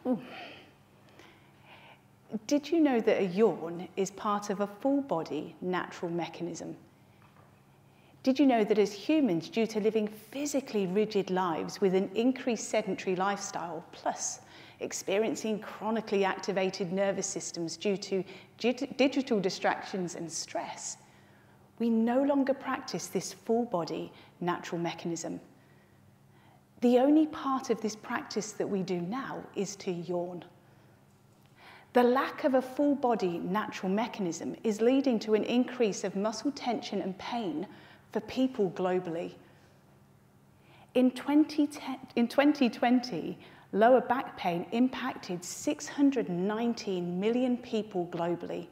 Ooh. Did you know that a yawn is part of a full-body natural mechanism? Did you know that as humans, due to living physically rigid lives with an increased sedentary lifestyle, plus experiencing chronically activated nervous systems due to digital distractions and stress, we no longer practice this full-body natural mechanism. The only part of this practice that we do now is to yawn. The lack of a full-body natural mechanism is leading to an increase of muscle tension and pain for people globally. In 2020, lower back pain impacted 619 million people globally.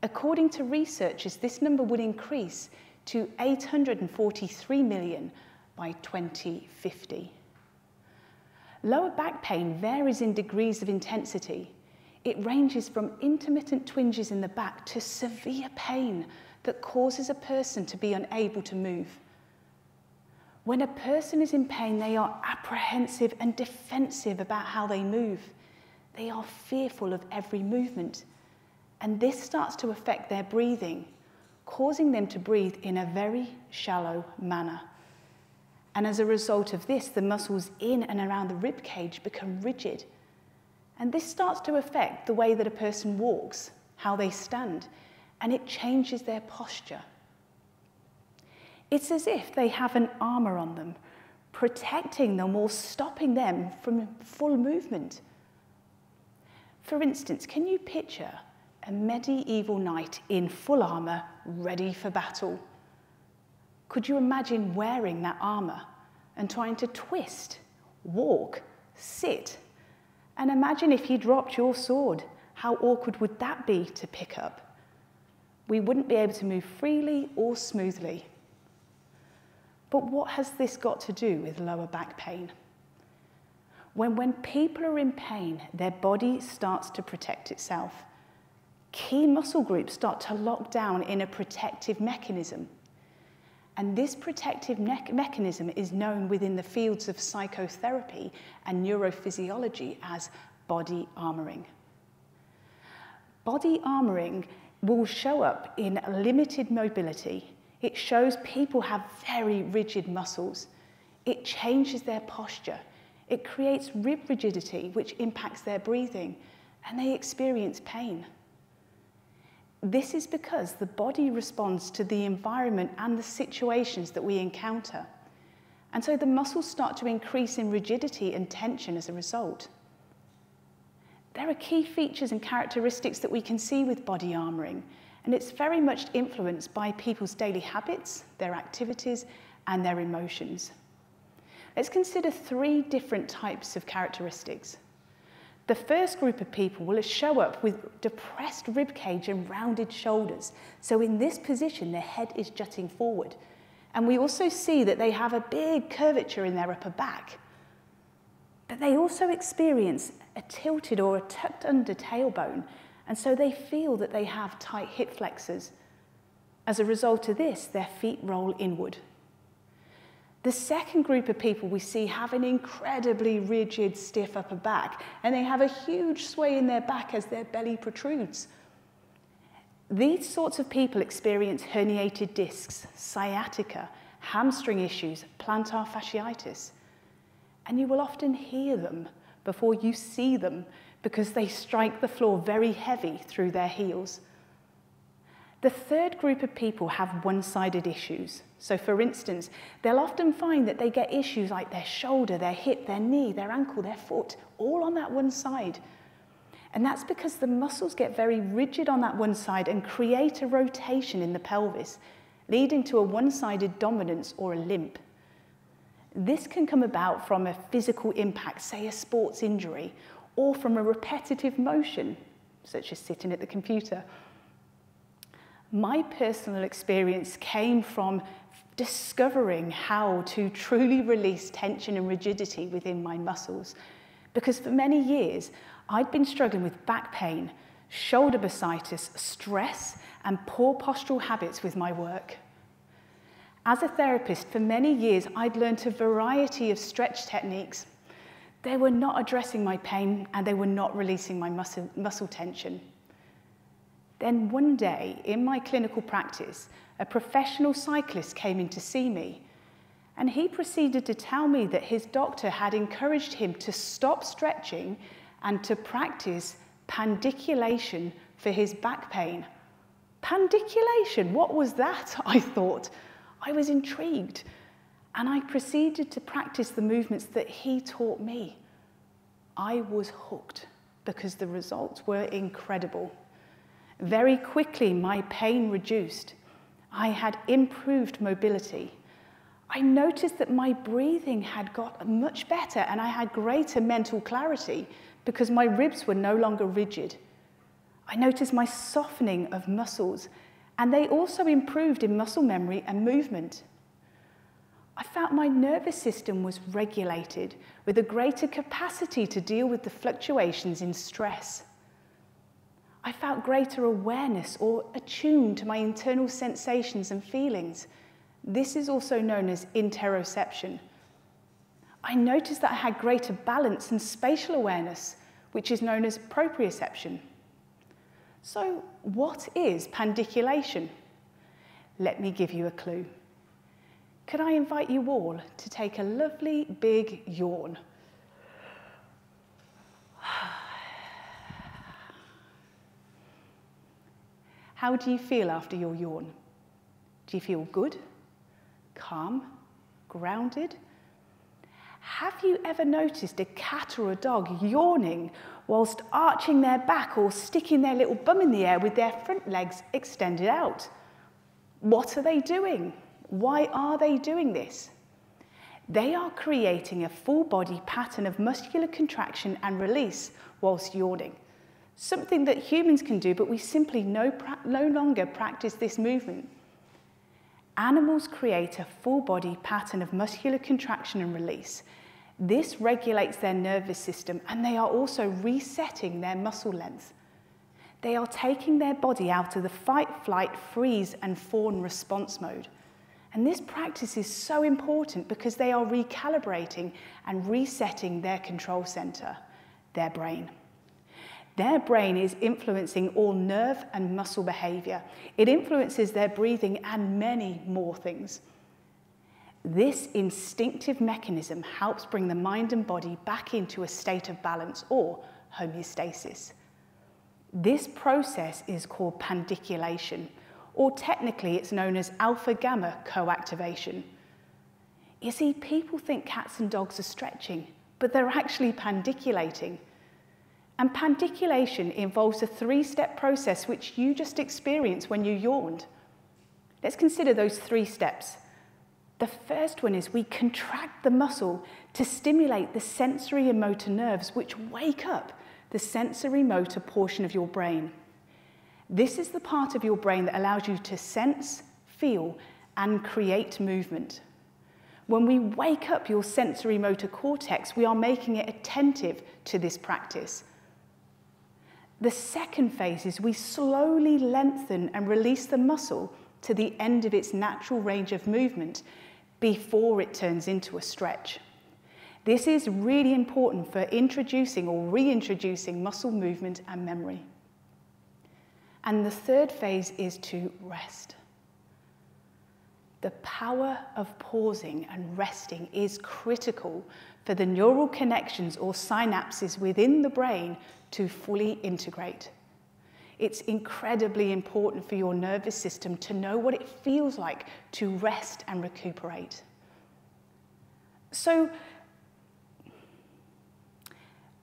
According to researchers, this number would increase to 843 million by 2050. Lower back pain varies in degrees of intensity. It ranges from intermittent twinges in the back to severe pain that causes a person to be unable to move. When a person is in pain, they are apprehensive and defensive about how they move. They are fearful of every movement. And this starts to affect their breathing, causing them to breathe in a very shallow manner. And as a result of this, the muscles in and around the rib cage become rigid. And this starts to affect the way that a person walks, how they stand, and it changes their posture. It's as if they have an armor on them, protecting them or stopping them from full movement. For instance, can you picture a medieval knight in full armor, ready for battle? Could you imagine wearing that armor and trying to twist, walk, sit? And imagine if you dropped your sword, how awkward would that be to pick up? We wouldn't be able to move freely or smoothly. But what has this got to do with lower back pain? When people are in pain, their body starts to protect itself. Key muscle groups start to lock down in a protective mechanism. And this protective mechanism is known within the fields of psychotherapy and neurophysiology as body armoring. Body armoring will show up in limited mobility. It shows people have very rigid muscles. It changes their posture. It creates rib rigidity, which impacts their breathing, and they experience pain. This is because the body responds to the environment and the situations that we encounter. And so the muscles start to increase in rigidity and tension as a result. There are key features and characteristics that we can see with body armoring, and it's very much influenced by people's daily habits, their activities, and their emotions. Let's consider 3 different types of characteristics. The first group of people will show up with depressed ribcage and rounded shoulders. So in this position, their head is jutting forward. And we also see that they have a big curvature in their upper back. But they also experience a tilted or a tucked under tailbone. And so they feel that they have tight hip flexors. As a result of this, their feet roll inward. The second group of people we see have an incredibly rigid, stiff upper back, and they have a huge sway in their back as their belly protrudes. These sorts of people experience herniated discs, sciatica, hamstring issues, plantar fasciitis. And you will often hear them before you see them because they strike the floor very heavy through their heels. The third group of people have one-sided issues. So for instance, they'll often find that they get issues like their shoulder, their hip, their knee, their ankle, their foot, all on that one side. And that's because the muscles get very rigid on that one side and create a rotation in the pelvis, leading to a one-sided dominance or a limp. This can come about from a physical impact, say a sports injury, or from a repetitive motion, such as sitting at the computer. My personal experience came from discovering how to truly release tension and rigidity within my muscles. Because for many years, I'd been struggling with back pain, shoulder bursitis, stress, and poor postural habits with my work. As a therapist, for many years, I'd learned a variety of stretch techniques. They were not addressing my pain and they were not releasing my muscle tension. Then one day in my clinical practice, a professional cyclist came in to see me, and he proceeded to tell me that his doctor had encouraged him to stop stretching and to practice pandiculation for his back pain. Pandiculation, what was that? I thought. I was intrigued, and I proceeded to practice the movements that he taught me. I was hooked because the results were incredible. Very quickly, my pain reduced. I had improved mobility. I noticed that my breathing had got much better and I had greater mental clarity because my ribs were no longer rigid. I noticed my softening of muscles, and they also improved in muscle memory and movement. I felt my nervous system was regulated with a greater capacity to deal with the fluctuations in stress. I felt greater awareness or attuned to my internal sensations and feelings. This is also known as interoception. I noticed that I had greater balance and spatial awareness, which is known as proprioception. So, what is pandiculation? Let me give you a clue. Could I invite you all to take a lovely big yawn? How do you feel after your yawn? Do you feel good, calm, grounded? Have you ever noticed a cat or a dog yawning whilst arching their back or sticking their little bum in the air with their front legs extended out? What are they doing? Why are they doing this? They are creating a full body pattern of muscular contraction and release whilst yawning. Something that humans can do, but we simply no longer practice this movement. Animals create a full body pattern of muscular contraction and release. This regulates their nervous system, and they are also resetting their muscle length. They are taking their body out of the fight, flight, freeze, and fawn response mode. And this practice is so important because they are recalibrating and resetting their control center, their brain. Their brain is influencing all nerve and muscle behavior. It influences their breathing and many more things. This instinctive mechanism helps bring the mind and body back into a state of balance or homeostasis. This process is called pandiculation, or technically it's known as alpha-gamma coactivation. You see, people think cats and dogs are stretching, but they're actually pandiculating. And pandiculation involves a 3-step process which you just experienced when you yawned. Let's consider those 3 steps. The first one is we contract the muscle to stimulate the sensory and motor nerves which wake up the sensory motor portion of your brain. This is the part of your brain that allows you to sense, feel, and create movement. When we wake up your sensory motor cortex, we are making it attentive to this practice. The second phase is we slowly lengthen and release the muscle to the end of its natural range of movement before it turns into a stretch. This is really important for introducing or reintroducing muscle movement and memory. And the third phase is to rest. The power of pausing and resting is critical for the neural connections or synapses within the brain to fully integrate. It's incredibly important for your nervous system to know what it feels like to rest and recuperate. So,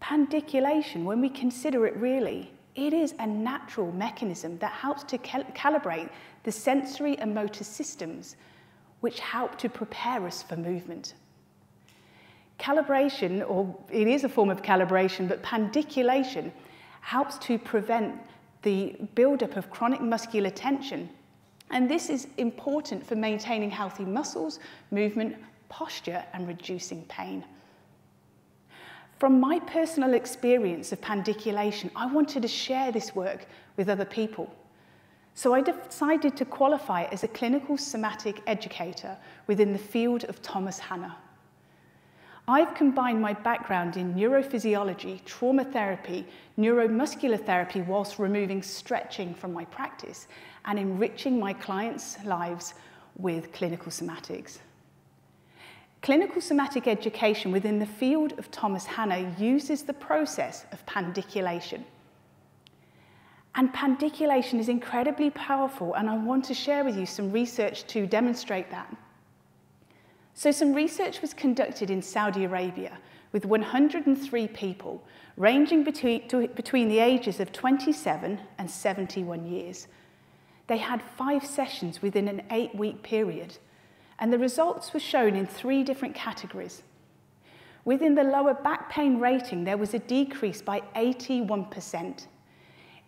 pandiculation, when we consider it really, it is a natural mechanism that helps to calibrate the sensory and motor systems which help to prepare us for movement. Calibration, or it is a form of calibration, but pandiculation helps to prevent the buildup of chronic muscular tension. And this is important for maintaining healthy muscles, movement, posture, and reducing pain. From my personal experience of pandiculation, I wanted to share this work with other people. So I decided to qualify as a clinical somatic educator within the field of Thomas Hanna. I've combined my background in neurophysiology, trauma therapy, neuromuscular therapy whilst removing stretching from my practice and enriching my clients' lives with clinical somatics. Clinical somatic education within the field of Thomas Hanna uses the process of pandiculation. And pandiculation is incredibly powerful, and I want to share with you some research to demonstrate that. So some research was conducted in Saudi Arabia with 103 people ranging between the ages of 27 and 71 years. They had 5 sessions within an 8-week period, and the results were shown in 3 different categories. Within the lower back pain rating, there was a decrease by 81%.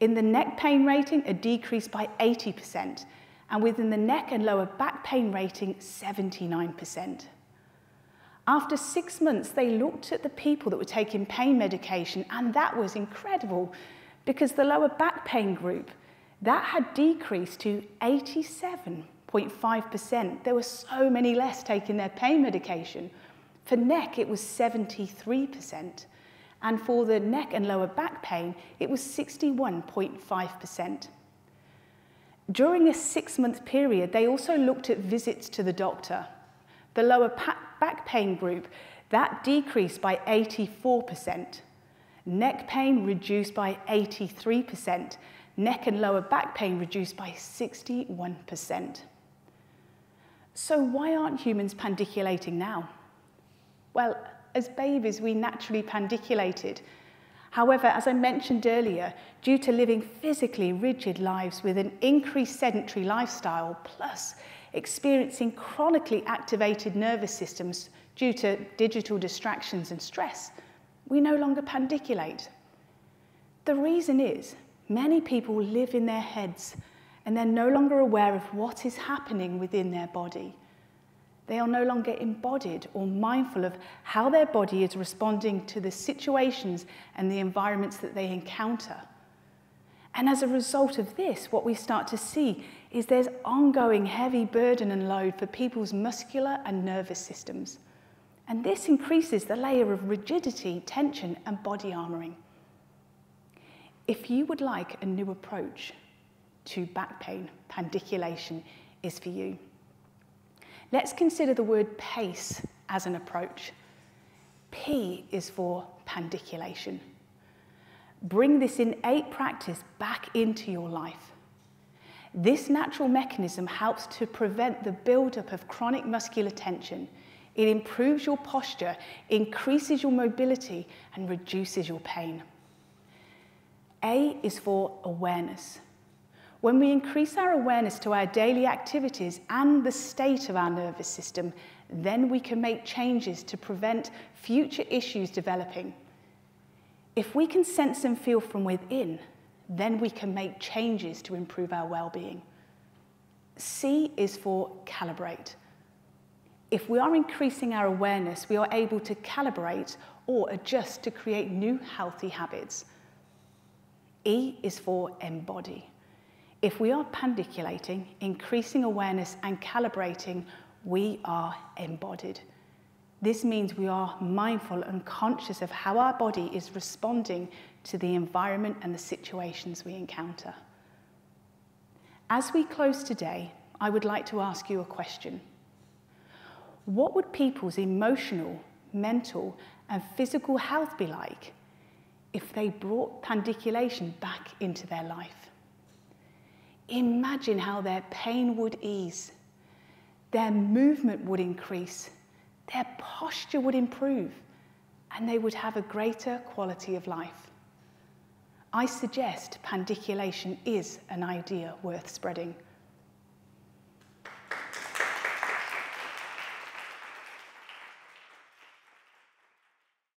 In the neck pain rating, a decrease by 80%, and within the neck and lower back pain rating, 79%. After 6 months, they looked at the people that were taking pain medication, and that was incredible because the lower back pain group, that had decreased to 87.5%. There were so many less taking their pain medication. For neck, it was 73%. And for the neck and lower back pain, it was 61.5%. During a 6-month period, they also looked at visits to the doctor. The lower back pain group, that decreased by 84%. Neck pain reduced by 83%. Neck and lower back pain reduced by 61%. So why aren't humans pandiculating now? Well, as babies, we naturally pandiculated. However, as I mentioned earlier, due to living physically rigid lives with an increased sedentary lifestyle, plus experiencing chronically activated nervous systems due to digital distractions and stress, we no longer pandiculate. The reason is, many people live in their heads and they're no longer aware of what is happening within their body. They are no longer embodied or mindful of how their body is responding to the situations and the environments that they encounter. And as a result of this, what we start to see is there's ongoing heavy burden and load for people's muscular and nervous systems. And this increases the layer of rigidity, tension, and body armoring. If you would like a new approach to back pain, pandiculation is for you. Let's consider the word PACE as an approach. P is for pandiculation. Bring this innate practice back into your life. This natural mechanism helps to prevent the buildup of chronic muscular tension. It improves your posture, increases your mobility, and reduces your pain. A is for awareness. When we increase our awareness to our daily activities and the state of our nervous system, then we can make changes to prevent future issues developing. If we can sense and feel from within, then we can make changes to improve our well-being. C is for calibrate. If we are increasing our awareness, we are able to calibrate or adjust to create new healthy habits. E is for embody. If we are pandiculating, increasing awareness and calibrating, we are embodied. This means we are mindful and conscious of how our body is responding to the environment and the situations we encounter. As we close today, I would like to ask you a question. What would people's emotional, mental, and physical health be like if they brought pandiculation back into their life? Imagine how their pain would ease, their movement would increase, their posture would improve, and they would have a greater quality of life. I suggest pandiculation is an idea worth spreading.